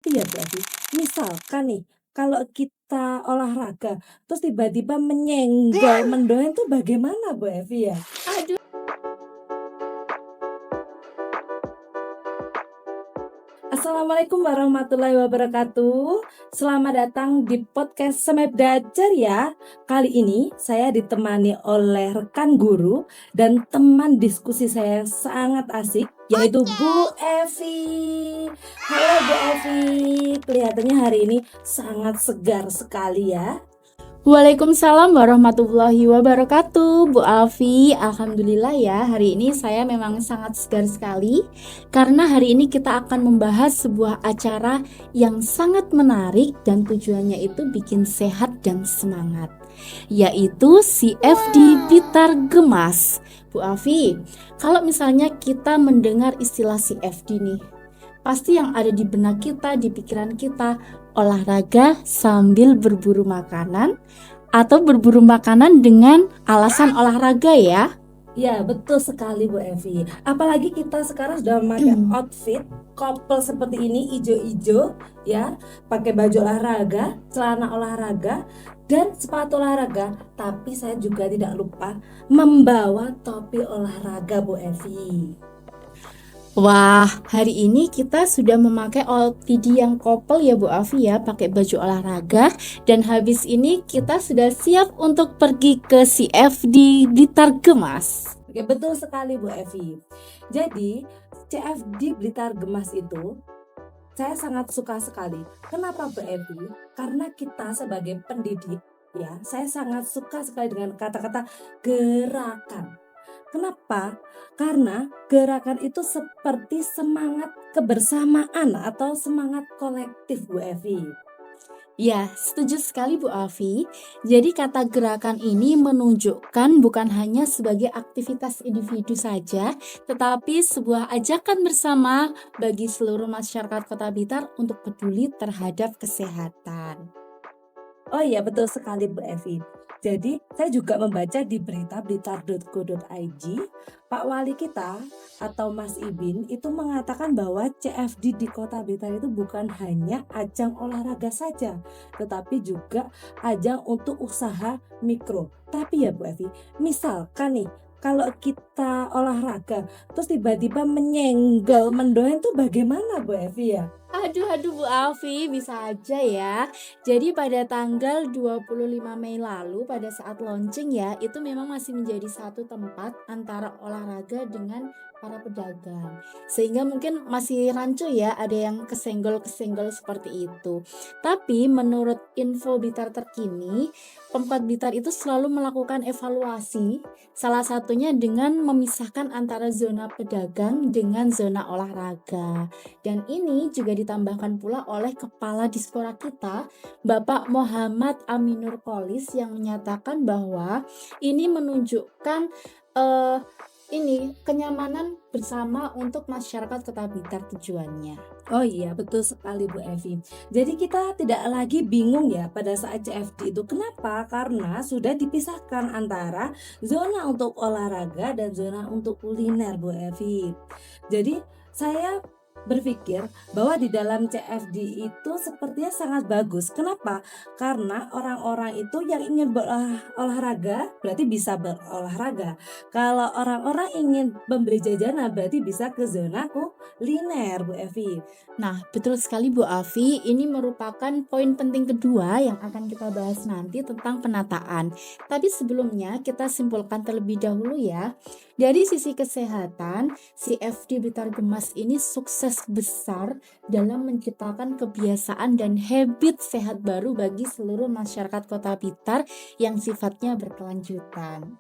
Iya berarti, misalkan nih, kalau kita olahraga, terus tiba-tiba menyenggol mendoan tuh bagaimana Bu Evi ya? Aduh, Assalamualaikum warahmatullahi wabarakatuh. Selamat datang di podcast Semebda Ceria. Kali ini saya ditemani oleh rekan guru dan teman diskusi saya yang sangat asik, yaitu Bu Evi. Halo Bu Evi, kelihatannya hari ini sangat segar sekali ya. Waalaikumsalam warahmatullahi wabarakatuh, Bu Alfi. Alhamdulillah ya, hari ini saya memang sangat segar sekali karena hari ini kita akan membahas sebuah acara yang sangat menarik dan tujuannya itu bikin sehat dan semangat, yaitu CFD Blitar Gemas. Bu Alfi, kalau misalnya kita mendengar istilah CFD nih, pasti yang ada di benak kita, di pikiran kita, olahraga sambil berburu makanan atau berburu makanan dengan alasan olahraga ya. Ya, betul sekali Bu Evi. Apalagi kita sekarang sudah memakai outfit couple seperti ini, ijo-ijo ya, pakai baju olahraga, celana olahraga, dan sepatu olahraga. Tapi saya juga tidak lupa membawa topi olahraga Bu Evi. Wah, hari ini kita sudah memakai OOTD yang couple ya Bu Afi ya, pakai baju olahraga. Dan habis ini kita sudah siap untuk pergi ke CFD Blitar Gemas. Oke, betul sekali Bu Evi. Jadi, CFD Blitar Gemas itu saya sangat suka sekali. Kenapa Bu Evi? Karena kita sebagai pendidik ya, saya sangat suka sekali dengan kata-kata gerakan. Kenapa? Karena gerakan itu seperti semangat kebersamaan atau semangat kolektif Bu Evi. Ya, setuju sekali Bu Afi. Jadi kata gerakan ini menunjukkan bukan hanya sebagai aktivitas individu saja, tetapi sebuah ajakan bersama bagi seluruh masyarakat Kota Blitar untuk peduli terhadap kesehatan. Oh iya, betul sekali Bu Evi. Jadi saya juga membaca di berita blitar.go.id, Pak Wali kita atau Mas Ibin itu mengatakan bahwa CFD di Kota Blitar itu bukan hanya ajang olahraga saja, tetapi juga ajang untuk usaha mikro. Tapi ya Bu Evi, misalkan nih kalau kita olahraga terus tiba-tiba menyenggol mendoan tuh bagaimana Bu Evi ya? Aduh Bu Alfi, bisa aja ya. Jadi pada tanggal 25 Mei lalu pada saat launching ya, itu memang masih menjadi satu tempat antara olahraga dengan para pedagang. Sehingga mungkin masih rancu ya, ada yang kesenggol-kesenggol seperti itu. Tapi menurut info Blitar terkini, Pemkot Blitar itu selalu melakukan evaluasi, salah satunya dengan memisahkan antara zona pedagang dengan zona olahraga. Dan ini juga ditambahkan pula oleh Kepala Dispora kita, Bapak Muhammad Aminur Qolis, yang menyatakan bahwa ini menunjukkan ini kenyamanan bersama untuk masyarakat Kota Blitar tujuannya. Oh iya, betul sekali Bu Evi. Jadi kita tidak lagi bingung ya pada saat CFD itu. Kenapa? Karena sudah dipisahkan antara zona untuk olahraga dan zona untuk kuliner Bu Evi. Jadi saya berpikir bahwa di dalam CFD itu sepertinya sangat bagus. Kenapa? Karena orang-orang itu yang ingin berolahraga berarti bisa berolahraga. Kalau orang-orang ingin membeli jajanan berarti bisa ke zona kuliner Bu Evi. Nah, betul sekali Bu Afi, ini merupakan poin penting kedua yang akan kita bahas nanti tentang penataan. Tapi sebelumnya kita simpulkan terlebih dahulu ya. Dari sisi kesehatan, CFD Blitar Gemas ini sukses besar dalam menciptakan kebiasaan dan habit sehat baru bagi seluruh masyarakat Kota Blitar yang sifatnya berkelanjutan.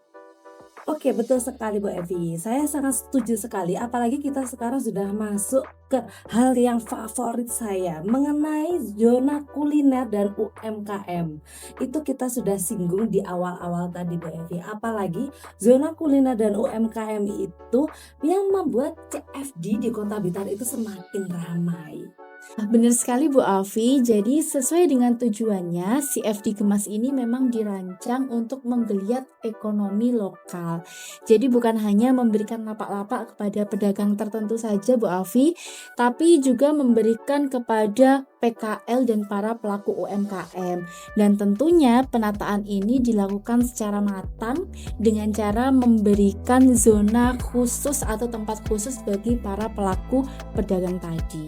Oke, betul sekali Bu Evi. Saya sangat setuju sekali. Apalagi kita sekarang sudah masuk ke hal yang favorit saya mengenai zona kuliner dan UMKM. Itu kita sudah singgung di awal-awal tadi Bu Evi. Apalagi zona kuliner dan UMKM itu yang membuat CFD di Kota Blitar itu semakin ramai. Benar sekali Bu Alfi, jadi sesuai dengan tujuannya, CFD Gemas ini memang dirancang untuk menggeliat ekonomi lokal. Jadi bukan hanya memberikan lapak-lapak kepada pedagang tertentu saja Bu Alfi, tapi juga memberikan kepada PKL dan para pelaku UMKM. Dan tentunya penataan ini dilakukan secara matang dengan cara memberikan zona khusus atau tempat khusus bagi para pelaku pedagang tadi.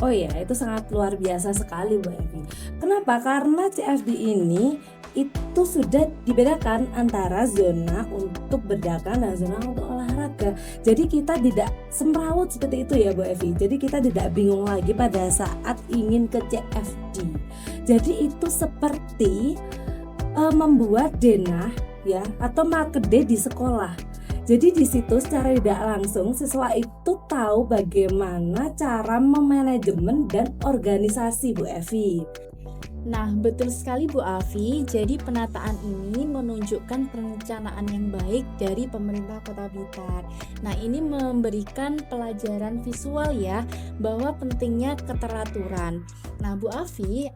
Oh iya, itu sangat luar biasa sekali Bu Evi. Kenapa? Karena CFD ini itu sudah dibedakan antara zona untuk berdagang dan zona untuk olahraga. Jadi kita tidak semrawut seperti itu ya Bu Evi. Jadi kita tidak bingung lagi pada saat ingin ke CFD. Jadi itu seperti membuat denah ya atau market day di sekolah. Jadi di situ secara tidak langsung siswa itu tahu bagaimana cara memanajemen dan organisasi Bu Evi. Nah, betul sekali Bu Alfi. Jadi penataan ini menunjukkan perencanaan yang baik dari pemerintah Kota Blitar. Nah, ini memberikan pelajaran visual ya, bahwa pentingnya keteraturan. Nah, Bu Alfi,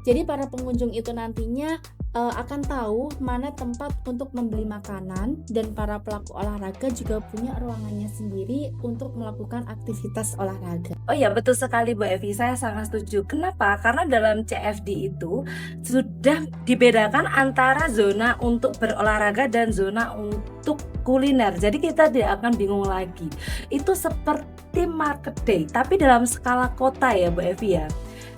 jadi para pengunjung itu nantinya akan tahu mana tempat untuk membeli makanan, dan para pelaku olahraga juga punya ruangannya sendiri untuk melakukan aktivitas olahraga. Oh iya, betul sekali Bu Evi, saya sangat setuju. Kenapa? Karena dalam CFD itu sudah dibedakan antara zona untuk berolahraga dan zona untuk kuliner. Jadi kita tidak akan bingung lagi. Itu seperti market day, tapi dalam skala kota ya Bu Evi ya.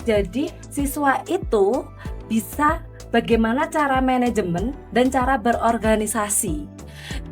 Jadi siswa itu bisa bagaimana cara manajemen dan cara berorganisasi.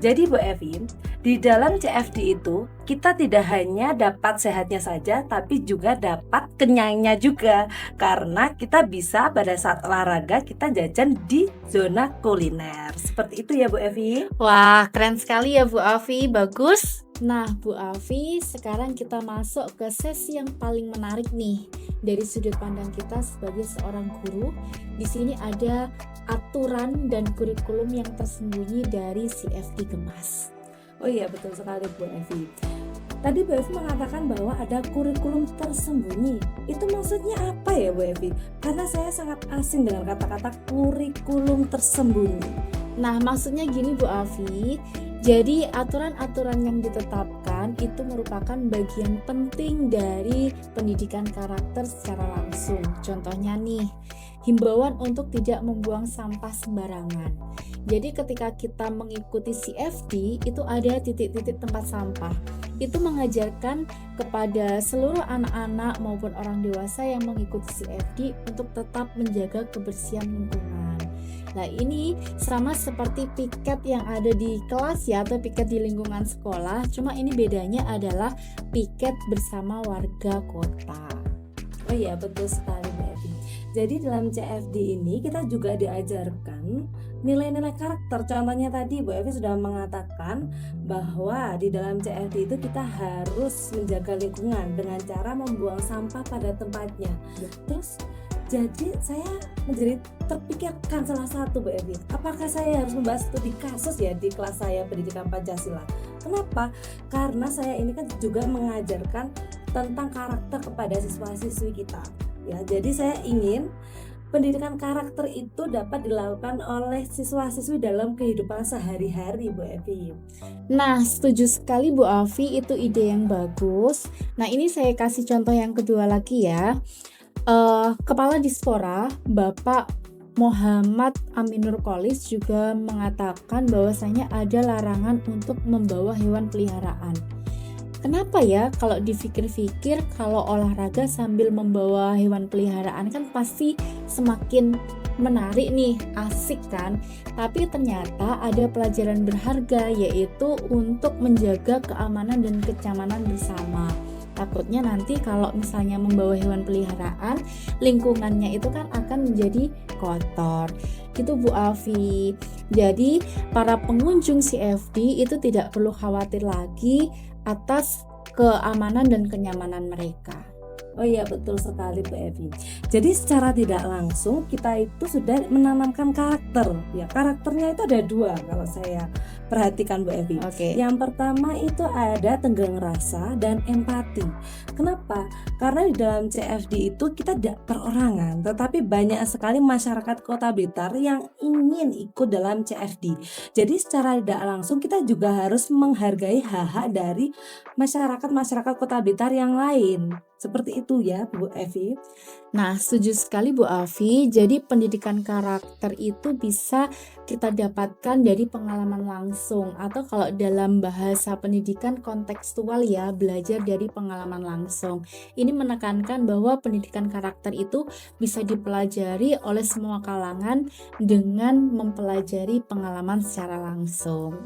Jadi Bu Evi, di dalam CFD itu kita tidak hanya dapat sehatnya saja, tapi juga dapat kenyangnya juga. Karena kita bisa pada saat olahraga kita jajan di zona kuliner. Seperti itu ya Bu Evi. Wah, keren sekali ya Bu Alfi, bagus. Nah Bu Alfi, sekarang kita masuk ke sesi yang paling menarik nih dari sudut pandang kita sebagai seorang guru. Di sini ada aturan dan kurikulum yang tersembunyi dari CFD Gemas. Oh iya, betul sekali Bu Evi. Tadi Bu Evi mengatakan bahwa ada kurikulum tersembunyi. Itu maksudnya apa ya Bu Evi? Karena saya sangat asing dengan kata-kata kurikulum tersembunyi. Nah, maksudnya gini Bu Alfi, jadi aturan-aturan yang ditetapkan itu merupakan bagian penting dari pendidikan karakter secara langsung. Contohnya nih, himbauan untuk tidak membuang sampah sembarangan. Jadi ketika kita mengikuti CFD, itu ada titik-titik tempat sampah. Itu mengajarkan kepada seluruh anak-anak maupun orang dewasa yang mengikuti CFD untuk tetap menjaga kebersihan lingkungan. Nah, ini sama seperti piket yang ada di kelas ya, atau piket di lingkungan sekolah, cuma ini bedanya adalah piket bersama warga kota. Oh iya, betul sekali Bu Evi. Jadi dalam CFD ini kita juga diajarkan nilai-nilai karakter. Contohnya tadi Bu Evi sudah mengatakan bahwa di dalam CFD itu kita harus menjaga lingkungan dengan cara membuang sampah pada tempatnya. Terus jadi saya menjadi terpikirkan salah satu Bu Evi, apakah saya harus membahas studi kasus ya di kelas saya pendidikan Pancasila? Kenapa? Karena saya ini kan juga mengajarkan tentang karakter kepada siswa-siswi kita. Ya, jadi saya ingin pendidikan karakter itu dapat dilakukan oleh siswa-siswi dalam kehidupan sehari-hari Bu Evi. Nah, setuju sekali Bu Alfi, itu ide yang bagus. Nah, ini saya kasih contoh yang kedua lagi ya. Kepala Dispora Bapak Muhammad Aminur Qolis juga mengatakan bahwasanya ada larangan untuk membawa hewan peliharaan. Kenapa ya kalau dipikir-pikir, kalau olahraga sambil membawa hewan peliharaan kan pasti semakin menarik nih, asik kan? Tapi ternyata ada pelajaran berharga, yaitu untuk menjaga keamanan dan kenyamanan bersama. Takutnya nanti kalau misalnya membawa hewan peliharaan, lingkungannya itu kan akan menjadi kotor. Gitu Bu Alfi. Jadi para pengunjung CFD itu tidak perlu khawatir lagi atas keamanan dan kenyamanan mereka. Oh iya betul sekali Bu Evi. Jadi secara tidak langsung kita itu sudah menanamkan karakter. Ya karakternya itu ada dua kalau saya perhatikan Bu Evi. Oke. Yang pertama itu ada tenggang rasa dan empati. Kenapa? Karena di dalam CFD itu kita tidak perorangan, tetapi banyak sekali masyarakat Kota Blitar yang ingin ikut dalam CFD. Jadi secara tidak langsung kita juga harus menghargai hak-hak dari masyarakat Kota Blitar yang lain. Seperti itu ya Bu Evi. Nah, setuju sekali Bu Afi. Jadi pendidikan karakter itu bisa kita dapatkan dari pengalaman langsung atau kalau dalam bahasa pendidikan kontekstual ya, belajar dari pengalaman langsung. Ini menekankan bahwa pendidikan karakter itu bisa dipelajari oleh semua kalangan dengan mempelajari pengalaman secara langsung.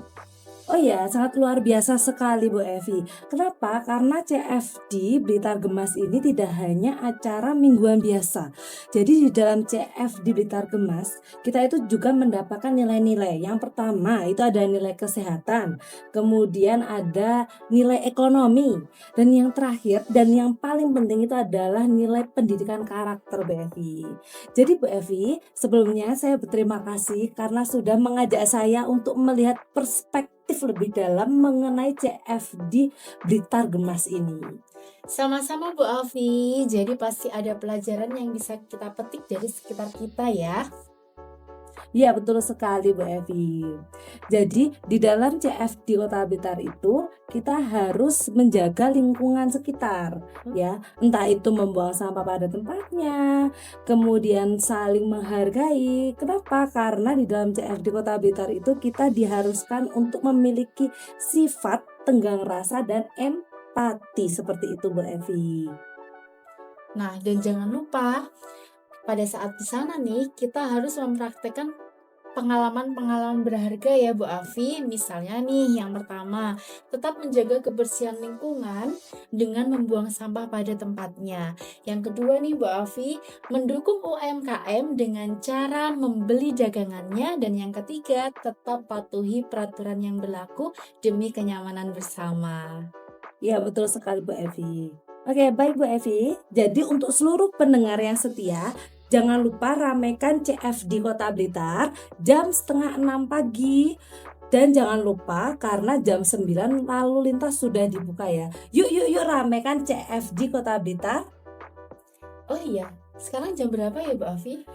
Oh ya, sangat luar biasa sekali Bu Evi. Kenapa? Karena CFD Blitar Gemas ini tidak hanya acara mingguan biasa. Jadi di dalam CFD Blitar Gemas, kita itu juga mendapatkan nilai-nilai. Yang pertama itu ada nilai kesehatan, kemudian ada nilai ekonomi, dan yang terakhir dan yang paling penting itu adalah nilai pendidikan karakter Bu Evi. Jadi Bu Evi, sebelumnya saya berterima kasih karena sudah mengajak saya untuk melihat perspektif lebih dalam mengenai CFD Blitar Gemas ini. Sama-sama Bu Afi. Jadi pasti ada pelajaran yang bisa kita petik dari sekitar kita ya. Ya betul sekali Bu Evi. Jadi di dalam CFD Kota Blitar itu kita harus menjaga lingkungan sekitar ya. Entah itu membuang sampah pada tempatnya, kemudian saling menghargai. Kenapa? Karena di dalam CFD Kota Blitar itu kita diharuskan untuk memiliki sifat tenggang rasa dan empati seperti itu Bu Evi. Nah, dan jangan lupa pada saat di sana nih kita harus mempraktekkan pengalaman-pengalaman berharga ya Bu Afi. Misalnya nih yang pertama, tetap menjaga kebersihan lingkungan dengan membuang sampah pada tempatnya. Yang kedua nih Bu Afi, mendukung UMKM dengan cara membeli dagangannya. Dan yang ketiga, tetap patuhi peraturan yang berlaku demi kenyamanan bersama. Ya betul sekali Bu Evi. Oke baik Bu Evi. Jadi untuk seluruh pendengar yang setia, jangan lupa ramaikan CFD Kota Blitar jam 5:30 pagi. Dan jangan lupa karena jam 9 lalu lintas sudah dibuka ya. Yuk ramaikan CFD Kota Blitar. Oh iya, sekarang jam berapa ya Bu Afi?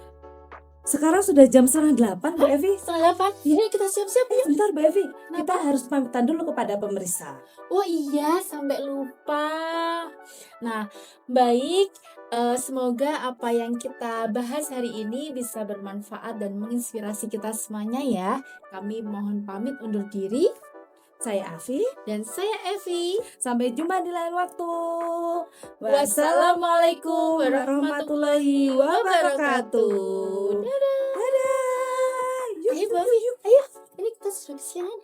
Sekarang sudah jam 7:30 Bu Evi. 7:30. Yuk kita siap-siap yuk. Sebentar Bu Evi, kita harus pamitan dulu kepada pemirsa. Oh iya, sampai lupa. Nah, baik, semoga apa yang kita bahas hari ini bisa bermanfaat dan menginspirasi kita semuanya ya. Kami mohon pamit undur diri. Saya Afi Dan saya Evi. Sampai jumpa di lain waktu. Wassalamualaikum warahmatullahi wabarakatuh. Dadah. Ayo Bu Afi, ayo. Ini kita sudah kesiangan.